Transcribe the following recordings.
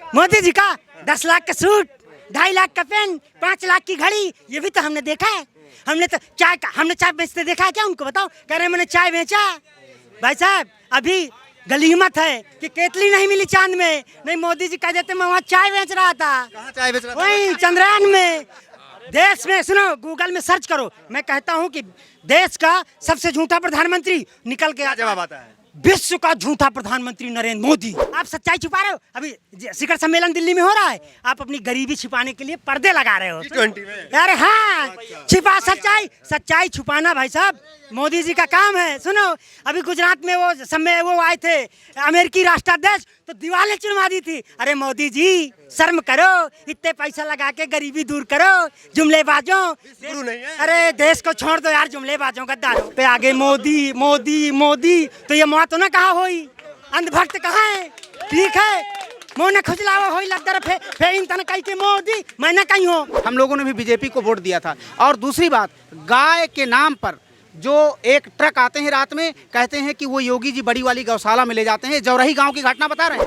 मोदी जी का 10 लाख का सूट, 2.5 लाख का पेन, 5 लाख की घड़ी, ये भी तो हमने देखा है। हमने चाय बेचते देखा है क्या उनको? बताओ। कह रहे मैंने चाय बेचा। भाई साहब अभी गलीमत है कि केतली नहीं मिली चांद में, नहीं मोदी जी कह देते मैं वहाँ चाय बेच रहा था। कहाँ चाय बेच रहा था? वही चंद्रयान में। देश में सुनो, गूगल में सर्च करो, मैं कहता हूँ कि देश का सबसे झूठा प्रधानमंत्री निकल के जवाब आता है विश्व का झूठा प्रधानमंत्री नरेंद्र मोदी। आप सच्चाई छुपा रहे हो। अभी शिखर सम्मेलन दिल्ली में हो रहा है, आप अपनी गरीबी छिपाने के लिए पर्दे लगा रहे हो। G20 में। अरे हाँ, छिपा सच्चाई छुपाना भाई साहब मोदी जी का काम है। सुनो, अभी गुजरात में वो आए थे अमेरिकी राष्ट्राध्यक्ष, तो दीवारें चुनवा दी थी। अरे मोदी जी शर्म करो, इतने पैसा लगा के गरीबी दूर करो, जुमलेबाजों। गुरु नहीं है। अरे देश को छोड़ दो यार, जुमलेबाजों गद्दारों पे आगे मोदी मोदी मोदी, तो ये मुआ तो ना कहा होई, अंधभक्त कहाँ है? ठीक है, मोने खुजलावा होई लद्दर फे इन तन कही के मोदी, मैं ना कहीं हो। हम लोगों ने भी बीजेपी को वोट दिया था। और दूसरी बात, गाय के नाम पर जो एक ट्रक आते हैं रात में, कहते हैं कि वो योगी जी बड़ी वाली गौशाला में ले जाते हैं। जौरही गांव की घटना बता रहे हैं,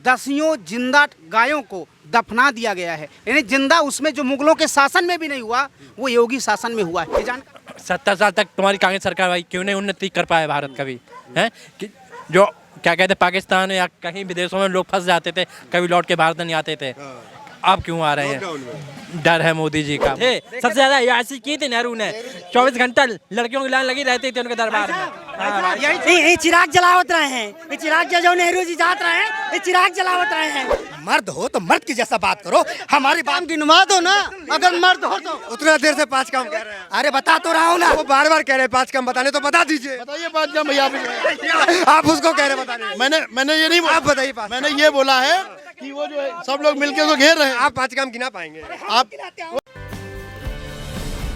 10 जिंदा गायों को दफना दिया गया है। यानी जिंदा उसमें जो मुगलों के शासन में भी नहीं हुआ, वो योगी शासन में हुआ है। 70 साल तक तुम्हारी कांग्रेस सरकार भाई क्यों नहीं उन्नति कर पाए भारत कभी है कि जो क्या कहते पाकिस्तान या कहीं विदेशों में लोग फंस जाते थे, कभी लौट के भारत नहीं आते थे। अब क्यों आ रहे हैं? डर है मोदी जी का। सबसे ज्यादा यासी की थी नेहरू ने, 24 घंटा लड़कियों की लाइन लगी रहती थी उनके दरबार में। ये चिराग जलावत रहे हैं, ये चिराग जो नेहरू जी जात रहे हैं, ये चिराग जलावत रहे हैं। मर्द हो तो मर्द की जैसा बात करो, हमारी बात गिनवा दो ना, अगर मर्द हो तो। उतना देर से 5 काम कह रहे हैं। अरे बता तो रहा हूँ ना। वो बार-बार कह रहे हैं 5 काम बताने, तो बता दीजिए। बताइए 5 काम भैया। आप उसको कह रहे हैं बताने। मैंने ये नहीं बोला। आप बताइए 5। मैंने ये बोला है कि वो जो है सब लोग मिलके उसको घेर रहे हैं। आप 5 काम गिना पाएंगे? आप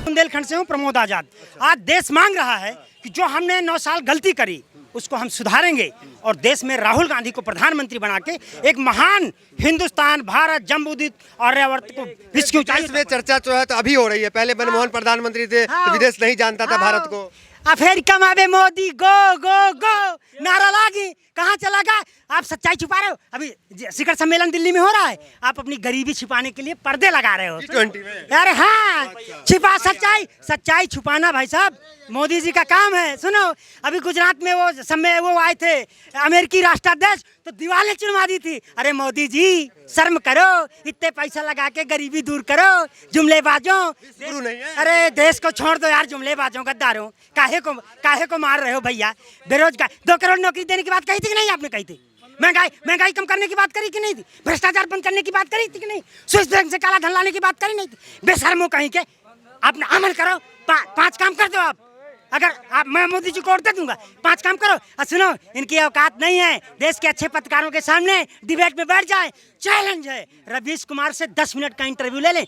बुंदेलखंड से हूँ, प्रमोद आजाद। आज देश मांग रहा है कि जो हमने 9 साल गलती करी उसको हम सुधारेंगे और देश में राहुल गांधी को प्रधानमंत्री बना के एक महान हिंदुस्तान, भारत, जम्बूद्वीप और आर्यावर्त को विश्व की ऊंचाई में चर्चा जो है तो अभी हो रही है। पहले मनमोहन प्रधानमंत्री थे तो विदेश नहीं जानता था भारत को। अमेरिका में मोदी गो गो गो नारा लागी, कहाँ चला गया? आप सच्चाई छुपा रहे हो। अभी शिखर सम्मेलन दिल्ली में हो रहा है, आप अपनी गरीबी छिपाने के लिए पर्दे लगा रहे हो। G20 में। अरे हाँ, छिपा सच्चाई छुपाना भाई साहब मोदी जी का काम है। सुनो, अभी गुजरात में वो आए थे अमेरिकी राष्ट्राध्यक्ष, तो दीवारें चुनवा दी थी। अरे मोदी जी शर्म करो, इतने पैसा लगा के गरीबी दूर करो, जुमलेबाजों। गुरु नहीं है। अरे देश को छोड़ दो यार, जुमलेबाजों गद्दारों। काहे को मार रहे हो भैया? बेरोजगार 2 करोड़ नौकरी देने की बात कही थी कि नहीं? आपने कही थी। महंगाई कम करने की बात करी कि नहीं थी? भ्रष्टाचार बंद करने की बात करी थी कि नहीं? स्विस बैंक से काला धन लाने की बात करी नहीं थी? बेशर्मो कहीं के, आपने अमल करो। 5 काम कर दो आप। अगर आप, मैं मोदी जी को वोट दे दूंगा, 5 काम करो। और सुनो, इनकी औकात नहीं है देश के अच्छे पत्रकारों के सामने डिबेट में बैठ जाए। चैलेंज है, रवीश कुमार से 10 मिनट का इंटरव्यू ले लें।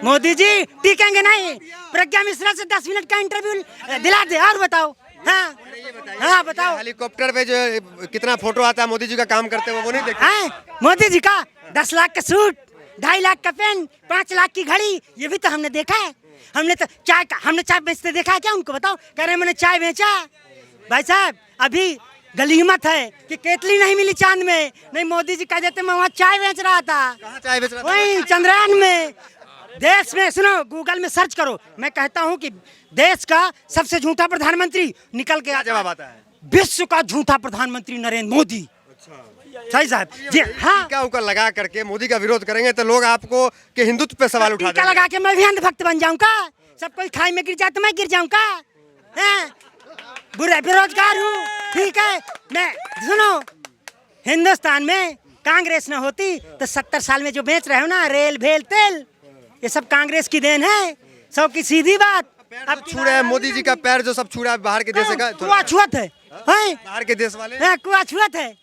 मोदी जी टिकेंगे नहीं। प्रज्ञा मिश्रा से 10 मिनट का इंटरव्यू दिला दे। और बताओ। हाँ बताओ। हेलीकॉप्टर पे जो कितना फोटो आता है मोदी जी का काम करते हुए, वो नहीं देखते? मोदी जी का 10 लाख का सूट, 2.5 लाख का पेन, 5 लाख की घड़ी, ये भी तो हमने देखा है। हमने चाय बेचते देखा है क्या उनको? बताओ। कह रहे मैंने चाय बेचा। भाई साहब अभी गलीमत है कि केतली नहीं मिली चांद में, नहीं मोदी जी कह देते मैं वहाँ चाय बेच रहा था। कहाँ चाय बेच रहा था? वही चंद्रयान में। देश में सुनो, गूगल में सर्च करो, मैं कहता हूँ कि देश का सबसे झूठा प्रधानमंत्री निकल के जवाब आता है विश्व का झूठा प्रधानमंत्री नरेंद्र मोदी। सही साहब जी। हाँ, टीका उका लगा करके मोदी का विरोध करेंगे तो लोग आपको के हिंदुत्व पे सवाल उठा टीका लगा के मैं भी अंधभक्त बन जाऊँ का? सब कोई खाई में गिर जाए तो मैं गिर जाऊँ का? बुरा बेरोजगार हूँ। ठीक है, मैं सुनो, हिंदुस्तान में कांग्रेस न होती तो 70 साल में जो बेच रहे हो ना रेल भेल तेल, ये सब कांग्रेस की देन है। सब की सीधी बात। अब छू रहे हैं मोदी जी का पैर, जो सब छू रहा है बाहर के देश का। कुआ छुअत है, बाहर के देश वाले कुआ छुअत है।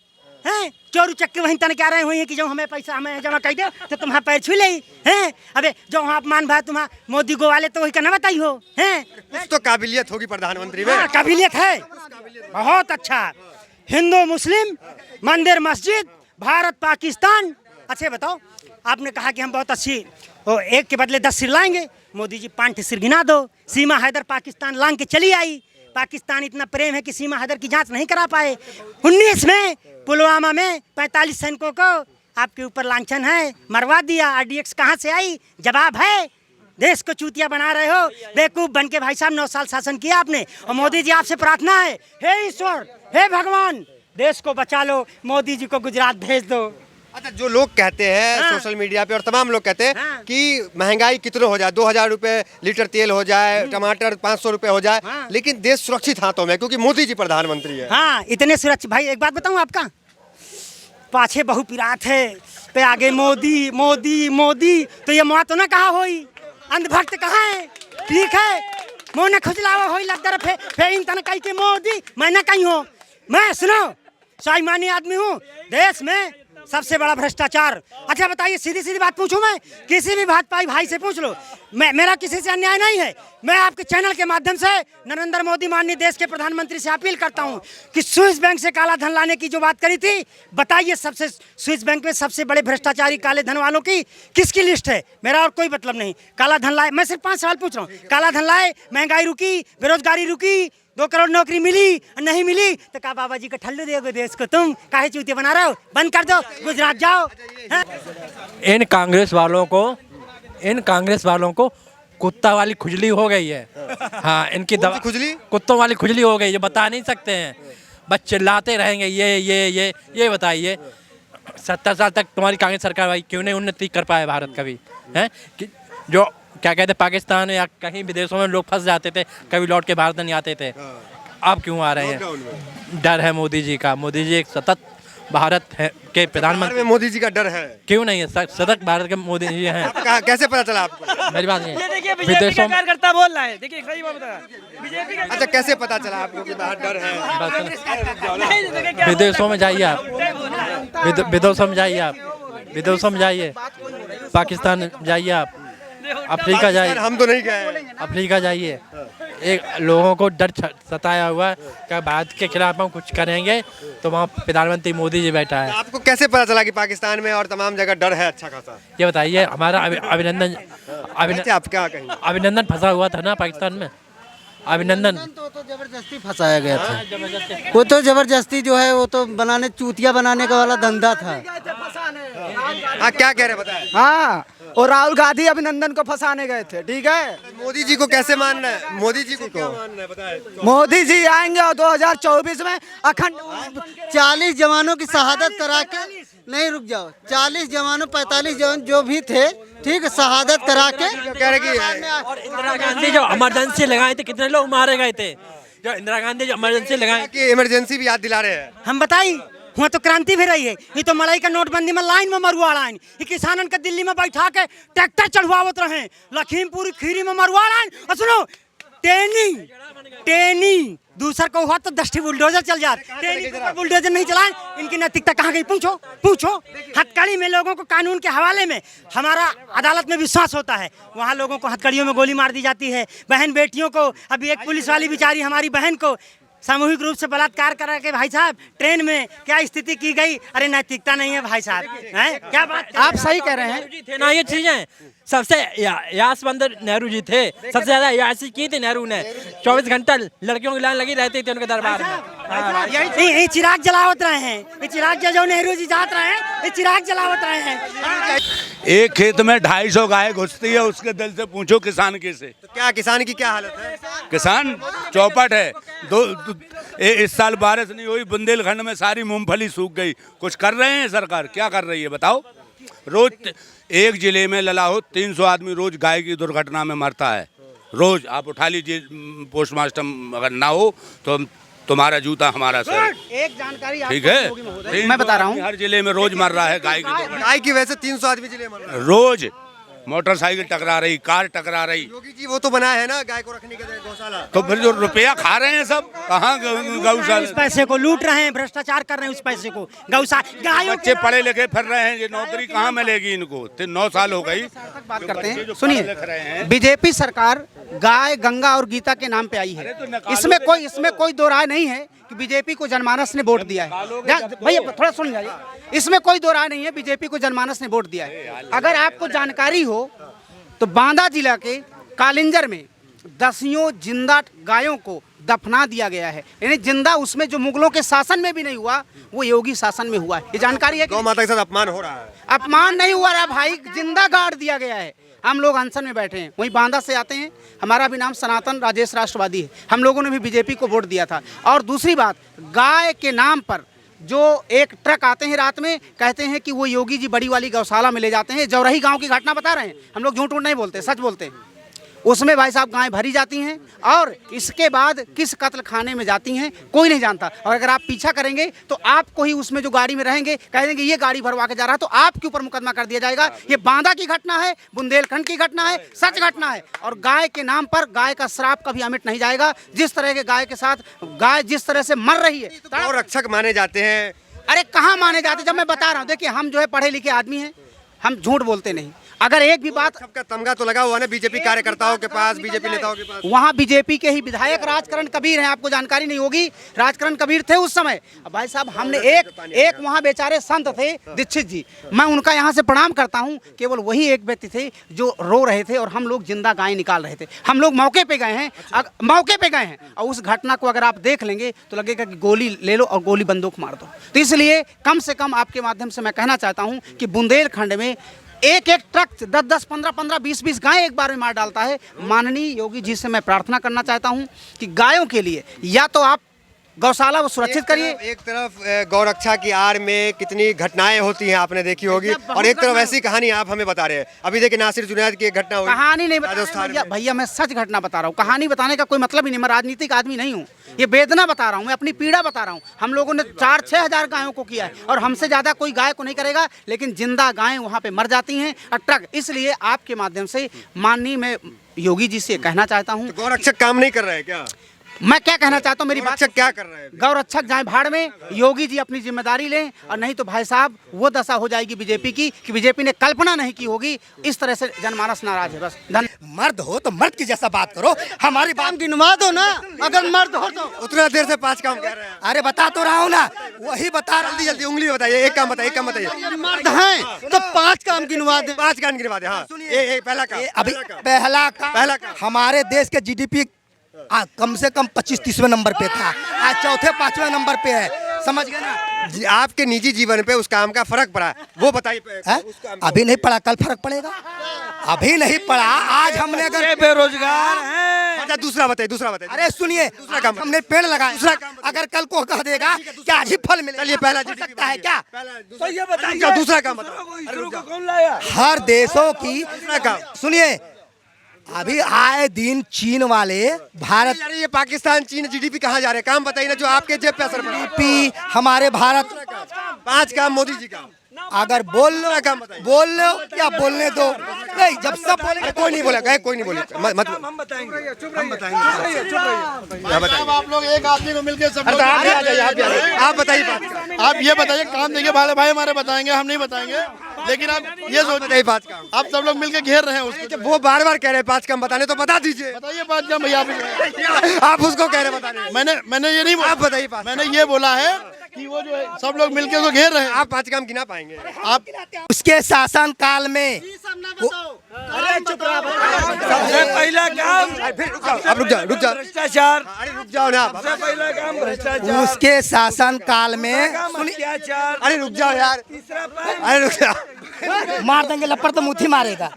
चोरू चक्के वहीं तन क्या रहे हुए हैं कि जो हमें पैसा हमें जमा कर दो तो तुम्हारा पैर छू ले हैं। अबे जो वहाँ अपमान भाई तुम्हारा मोदी गो वाले तो वही का ना बताई हो हैं। कुछ तो काबिलियत होगी प्रधानमंत्री में। काबिलियत है, बहुत अच्छा। हिंदू मुस्लिम, मंदिर मस्जिद, भारत पाकिस्तान। अच्छा बताओ, आपने कहा कि हम बहुत अच्छी, एक के बदले 10 सिर लाएंगे। मोदी जी 5 सिर गिना दो। सीमा हैदर पाकिस्तान लांग के चली आई। पाकिस्तान इतना प्रेम है कि सीमा हैदर की जांच नहीं करा पाए। 19 में पुलवामा में 45 सैनिकों को आपके ऊपर लांछन है, मरवा दिया। RDX कहाँ से आई? जवाब है। देश को चूतिया बना रहे हो, बेवकूफ बन के भाई साहब 9 साल शासन किया आपने। और मोदी जी आपसे प्रार्थना है, हे ईश्वर, हे भगवान, देश को बचा लो, मोदी जी को गुजरात भेज दो। अच्छा, जो लोग कहते हैं हाँ। सोशल मीडिया पे और तमाम लोग कहते हैं हाँ। कि महंगाई कितने हो जाए, 2000 रुपए लीटर तेल हो जाए, टमाटर 500 रुपए हो जाए, हाँ। लेकिन देश सुरक्षित हाथों में, क्योंकि मोदी जी प्रधानमंत्री है। हाँ, इतने सुरक्षित। भाई एक बात बताऊं आपका, पाछे बहु पिरात है, पे आगे मोदी मोदी मोदी, तो ये माँ तो ना कहा होई, अंधभक्त कहाँ है? ठीक है, मुँह न खुजलावा होई लग फे इन तन कही के मोदी, मैं न कहीं हूँ। मैं सुनो, स्वाभिमानी आदमी हूँ, देश में सबसे बड़ा भ्रष्टाचार। अच्छा बताइए, सीधी सीधी बात पूछूं मैं, किसी भी भाजपा भाई से पूछ लो, मेरा किसी से अन्याय नहीं है। मैं आपके चैनल के माध्यम से नरेंद्र मोदी माननीय देश के प्रधानमंत्री से अपील करता हूं कि स्विस बैंक से काला धन लाने की जो बात करी थी, बताइए सबसे स्विस बैंक में सबसे बड़े भ्रष्टाचारी काले धन वालों की किसकी लिस्ट है? मेरा और कोई मतलब नहीं। काला धन लाए, मैं सिर्फ 5 सवाल पूछ रहा हूँ। काला धन लाए, महंगाई रुकी, बेरोजगारी रुकी, 2 करोड़ नौकरी मिली, नहीं मिली तो कहा बाबा जी का ठल्लू दोगे देश को, तुम काहे चूतिया बना रहे हो? बंद कर दो, गुजरात जाओ। हाँ? इन कांग्रेस वालों को कुत्ता वाली खुजली हो गई है। हाँ, इनकी दवा खुजली? कुत्तों वाली खुजली हो गई, ये बता नहीं सकते हैं, बस चिल्लाते रहेंगे। ये बताइए, 70 साल तक तुम्हारी कांग्रेस सरकार भाई क्यों नहीं उन्नति कर पाए भारत कभी? हैं कि जो क्या कहते हैं, पाकिस्तान या कहीं विदेशों में लोग फंस जाते थे, कभी लौट के भारत नहीं आते थे, अब क्यों आ रहे हैं? डर है मोदी जी का। मोदी जी एक सतत भारत है के प्रधानमंत्री। मोदी जी का डर है? क्यों नहीं है? सतत भारत के मोदी जी हैं। कैसे पता चला आपको? मेरी बात नहीं, विदेशों कार्यकर्ता बोल रहा है, देखिए सही बात बता, बीजेपी का। अच्छा, कैसे पता चला आपको कि बाहर डर है? विदेशों में जाइए आप, विदेशों में जाइए आप, विदेशों में जाइए, पाकिस्तान जाइए आप, अफ्रीका जाइए। हम तो नहीं गए। अफ्रीका जाइए, एक लोगों को डर सताया हुआ है कि भारत के खिलाफ हम कुछ करेंगे तो वहाँ प्रधानमंत्री मोदी जी बैठा है। आपको कैसे पता चला कि पाकिस्तान में और तमाम जगह डर है अच्छा खासा? ये बताइए, हमारा आप क्या कहें? अभिनंदन फंसा हुआ था ना पाकिस्तान में। अभिनंदन तो जबरदस्ती फंसाया गया था, वो तो जबरदस्ती जो है वो तो बनाने, चूतिया बनाने का वाला धंधा था। हाँ, क्या कह रहे बताएं? हाँ, और राहुल गांधी अभिनंदन को फंसाने गए थे, ठीक है। मोदी जी को कैसे मानना है? मोदी जी को क्या मानना है बताएं? मोदी जी आएंगे और 2024 में अखंड 40 जवानों की शहादत करा के, नहीं रुक जाओ, 40 जवानों 45 जवान जो भी थे, ठीक है, शहादत करा के कह रहे कि और इंदिरा गांधी जो इमरजेंसी लगाए थे, कितने लोग मारे गए थे? जो इंदिरा गांधी जो इमरजेंसी लगाए, कि इमरजेंसी भी याद दिला रहे हैं। हम बताई वहाँ तो क्रांति भी रही है। ये तो मलाई का नोटबंदी में लाइन में मरुआ लाइन, ये किसानन के दिल्ली में बैठा के ट्रैक्टर चढ़वावत रहे, लखीमपुर खीरी में मरुआ लाइन। और सुनो, टेनी दूसर को हुआ तो 10 बुलडोजर चल जाते, टेनी को बुलडोजर नहीं चलाए। इनकी नैतिकता कहाँ गई? पूछो। हथकड़ी में लोगों को कानून के हवाले में, हमारा अदालत में विश्वास होता है, वहाँ लोगों को हथकड़ियों में गोली मार दी जाती है, बहन बेटियों को। अभी एक पुलिस वाली बेचारी हमारी बहन को सामूहिक रूप से बलात्कार करा के भाई साहब ट्रेन में क्या स्थिति की गई। अरे नैतिकता नहीं है भाई साहब, हैं? क्या बात आप सही कह रहे हैं। थे ना ये चीजें। सबसे यासवंत नेहरू जी थे, सबसे ज्यादा यासी की थी नेहरू ने। 24 घंटा लड़कियों की लाइन लगी रहती थी उनके दरबार में। यही चिराग जलावत रहे हैं, ये चिराग जो नेहरू जी जात रहे हैं, ये चिराग जलावत रहे हैं। एक खेत में 250 गाय घुसती है, उसके दिल से पूछो किसान की से। तो क्या किसान की क्या हालत है? किसान चौपट है। इस साल बारिश नहीं हुई, बुंदेलखंड में सारी मूंगफली सूख गई। कुछ कर रहे हैं सरकार? क्या कर रही है बताओ? रोज एक जिले में ललाहो 300 आदमी रोज गाय की दुर्घटना में मरता है। रोज आप उठा लीजिए, पोस्टमार्टम अगर ना हो तो तुम्हारा जूता हमारा सर। एक जानकारी ठीक है, मैं बता रहा हूँ, हर जिले में रोज मर रहा है गाय की। गाय की वजह से 300 आदमी जिले में मर रहे हैं। रोज मोटरसाइकिल टकरा रही, कार टकरा रही। योगी जी वो तो बनाया है ना गाय को रखने के लिए गौशाला। तो फिर जो रुपया खा रहे हैं सब, कहाँ गौशाला? उस पैसे को लूट रहे हैं, भ्रष्टाचार कर रहे हैं उस पैसे को। गौशाला बच्चे पढ़े लिखे फिर रहे हैं, ये नौकरी कहाँ मिलेगी इनको? 9 साल हो गई। बात करते हैं, लिख रहे सुनिए। हैं। बीजेपी सरकार गाय, गंगा और गीता के नाम पे आई है। इसमें कोई दो राय नहीं है कि बीजेपी को जनमानस ने वोट दिया है। भैया थोड़ा सुन जाइए, इसमें कोई दो राय नहीं है, बीजेपी को जनमानस ने वोट दिया है। अगर आपको जानकारी हो तो बांदा जिला के कालिंजर में दसियों जिंदा गायों को दफना दिया गया है। यानी जिंदा उसमें जो मुगलों के शासन में भी नहीं हुआ, वो योगी शासन में हुआ है। ये जानकारी है कि गौ माता के साथ अपमान हो रहा है। अपमान नहीं हुआ रहा भाई, जिंदा गाड़ दिया गया है। हम लोग अनशन में बैठे हैं, वहीं बांदा से आते हैं। हमारा भी नाम सनातन राजेश राष्ट्रवादी है। हम लोगों ने भी बीजेपी को वोट दिया था। और दूसरी बात, गाय के नाम पर जो एक ट्रक आते हैं रात में, कहते हैं कि वो योगी जी बड़ी वाली गौशाला में ले जाते हैं। जौरही गांव की घटना बता रहे हैं हम लोग, झूठ नहीं बोलते, सच बोलते हैं। उसमें भाई साहब गायें भरी जाती हैं और इसके बाद किस कत्ल खाने में जाती हैं कोई नहीं जानता। और अगर आप पीछा करेंगे तो आपको ही उसमें जो गाड़ी में रहेंगे कह देंगे ये गाड़ी भरवा के जा रहा है, तो आपके ऊपर मुकदमा कर दिया जाएगा। ये बांदा की घटना है, बुंदेलखंड की घटना है, सच घटना है। और गाय के नाम पर गाय का श्राप कभी अमिट नहीं जाएगा। जिस तरह के गाय के साथ गाय जिस तरह से मर रही है, गौ रक्षक माने जाते हैं। अरे कहाँ माने जाते, जब मैं बता रहा हूँ। देखिए हम जो है पढ़े लिखे आदमी हैं, हम झूठ बोलते नहीं। अगर एक भी बात, सबका तमगा तो लगा हुआ है ना बीजेपी कार्यकर्ताओं के पास, बीजेपी नेताओं के पास। वहाँ बीजेपी के ही विधायक राजकरण कबीर हैं, आपको जानकारी नहीं होगी, राजकरण कबीर थे उस समय। अब भाई साहब हमने एक वहाँ बेचारे संत थे दीक्षित जी, मैं उनका यहाँ से प्रणाम करता हूँ। केवल वही एक व्यक्ति थे जो रो रहे थे और हम लोग जिंदा गाय निकाल रहे थे। हम लोग मौके पे गए हैं, मौके पे गए हैं, और उस घटना को अगर आप देख लेंगे तो लगेगा कि गोली ले लो और गोली बंदूक मार दो। तो इसलिए कम से कम आपके माध्यम से मैं कहना चाहता हूँ कि बुंदेलखंड में एक ट्रक 10-10, 15-15, 20-20 गाय एक बार में मार डालता है। माननीय योगी जी से मैं प्रार्थना करना चाहता हूं कि गायों के लिए या तो आप गौशाला वो सुरक्षित करिए। एक तरफ गौ रक्षा की आड़ में कितनी घटनाएं होती हैं आपने देखी होगी, और एक तरफ ऐसी कहानी आप हमें बता रहे हैं। अभी देखिए नासिर जुनैद की एक घटना हुई। कहानी नहीं बता भैया, मैं सच घटना बता रहा हूँ। कहानी बताने का कोई मतलब ही नहीं, मैं राजनीतिक आदमी नहीं हूँ। ये वेदना बता रहा हूँ, मैं अपनी पीड़ा बता रहा हूँ। हम लोगों ने 4-6 हज़ार गायों को किया है और हमसे ज़्यादा कोई गाय को नहीं करेगा, लेकिन जिंदा गायें वहाँ पे मर जाती हैं और ट्रक। इसलिए आपके माध्यम से माननीय मैं योगी जी से कहना चाहता हूँ, गौ रक्षक काम नहीं कर रहे हैं क्या? मैं क्या कहना चाहता हूँ, मेरी बात क्या कर रहे हैं? गौरक्षक जाए भाड़ में, योगी जी अपनी जिम्मेदारी लें, और नहीं तो भाई साहब वो दशा हो जाएगी बीजेपी की कि बीजेपी ने कल्पना नहीं की होगी। इस तरह से जनमानस नाराज है। बस मर्द हो तो मर्द की जैसा बात करो, हमारी बात काम गिनवा दो ना, अगर मर्द हो तो। उतना देर से 5 काम कह रहे हैं। अरे बता तो रहा हूँ ना, वही बता रहा। जल्दी उंगली बताइए, एक काम बताइए, एक काम बताइए। मर्द हैं तो 5 काम गिनवा दे। 5 काम गिनवा दे। हाँ, पहला काम, अभी पहला काम हमारे देश के जीडीपी कम से कम 25-30वें नंबर पे था, आज चौथे 5वें नंबर पे है। समझ गए ना? आपके निजी जीवन पे उस काम का फर्क पड़ा, वो बताइए। अभी नहीं पड़ा, कल फर्क पड़ेगा। अभी नहीं पड़ा, आज हमने अगर बेरोजगार हैं। अच्छा दूसरा बताइए। अरे सुनिए, दूसरा काम हमने पेड़ लगाए, दूसरा काम अगर कल को कह देगा कि आज ही फल मिलेगा, चलिए पहला हो सकता है क्या? तो ये बताइए दूसरा काम बताओ। कौन लाया? हर देशों की काम सुनिए, अभी आए दिन चीन वाले भारत अरे ये पाकिस्तान चीन जीडीपी कहाँ जा रहे हैं? काम बताइए ना जो आपके जेब पे असर पड़ा। जीडीपी हमारे भारत 5 काम मोदी जी का। अगर बोल लो या बोलने दो, नहीं जब सब बोलेंगे कोई नहीं बोलेगा, कोई नहीं बोलेगा, मत हम बताएंगे। आप लोग एक आदमी को मिलकर सब लोग आप बताइए बात। आप ये बताइए, काम देखिए भाई हमारे बताएंगे, हम नहीं बताएंगे, लेकिन आप ये सोच बताइए 5 काम। आप सब लोग मिलकर घेर रहे हैं उसको। जब वो बार-बार कह रहे हैं 5 काम बताने, तो बता दीजिए। बताइए 5 काम भैया। आप उसको कह रहे बताने। मैंने ये नहीं बोला, आप बताइए। मैंने ये बोला है कि वो जो है सब लोग मिलकर उसको घेर रहे हैं। आप 5 काम गिना पाएंगे? आप उसके शासन काल में सबसे पहला काम, आप रुक जाओ भ्रष्टाचार। अरे रुक जाओ ना। सबसे पहला काम भ्रष्टाचार, उसके शासन काल में अत्याचार। अरे रुक जाओ यार, अरे रुक जाओ। मार देंगे लपड़ तो मुट्ठी मारेगा।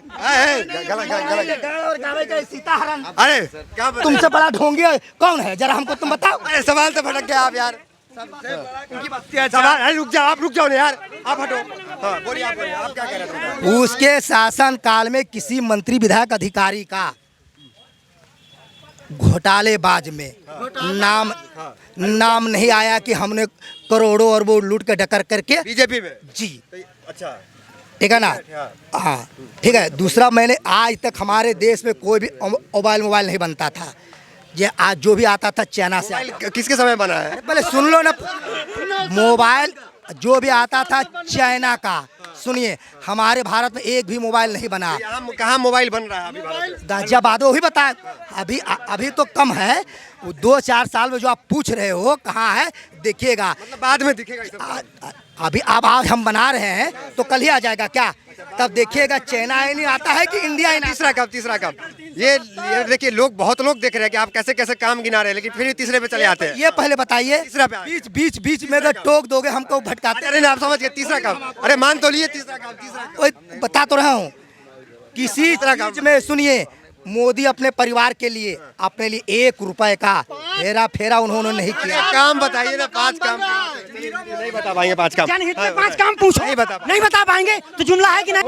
सीताहरण अरे क्या तुमसे बड़ा ढोंगी कौन है, जरा हमको तुम बताओ। अरे सवाल तो भटक गए आप यार। अरे रुक जाओ ना यार, आप हटो। हाँ, बोलिए आप क्या कह रहे थे? उसके शासन काल में किसी मंत्री विधायक अधिकारी का घोटालेबाज में नाम नहीं आया कि हमने करोड़ों और वो लूट के डकर करके बीजेपी में जी। अच्छा ठीक है ना? हाँ ठीक है। दूसरा, मैंने आज तक हमारे देश में कोई भी मोबाइल नहीं बनता था। ये आज जो भी आता था चाइना से। किसके समय बना है? पहले सुन लो ना, मोबाइल जो भी आता था चाइना का। सुनिए, हमारे भारत में एक भी मोबाइल नहीं बना। कहाँ मोबाइल बन रहा है अभी भारत? जब बाद वही बताया, अभी तो कम है। 2-4 साल में जो आप पूछ रहे हो कहाँ है, देखिएगा मतलब बाद में दिखेगा। अभी अब आज हम बना रहे हैं तो कल ही आ जाएगा क्या? तब देखिएगा चाइना ही नहीं आता है कि इंडिया ही नहीं। तीसरा कब ये देखिए बहुत लोग देख रहे हैं कि आप कैसे कैसे काम गिना रहे हैं, लेकिन फिर भी तीसरे पे चले आते हैं। ये पहले बताइए, तीसरा पे आए। बीच में अगर टोक दोगे हमको भटकाते। अरे ना, आप समझ गए, तीसरा कब? अरे मान तो लिए तीसरा कब? वही बता तो रहा हूँ, किसी चीज में सुनिए, मोदी अपने परिवार के लिए अपने लिए 1 रुपए का हेरा फेरा उन्होंने नहीं किया। काम बताइए ना, 5 काम। नहीं बता पाएंगे 5 काम। जनहित में 5 काम पूछो, नहीं बता नहीं बता पाएंगे तो जुमला है कि नहीं?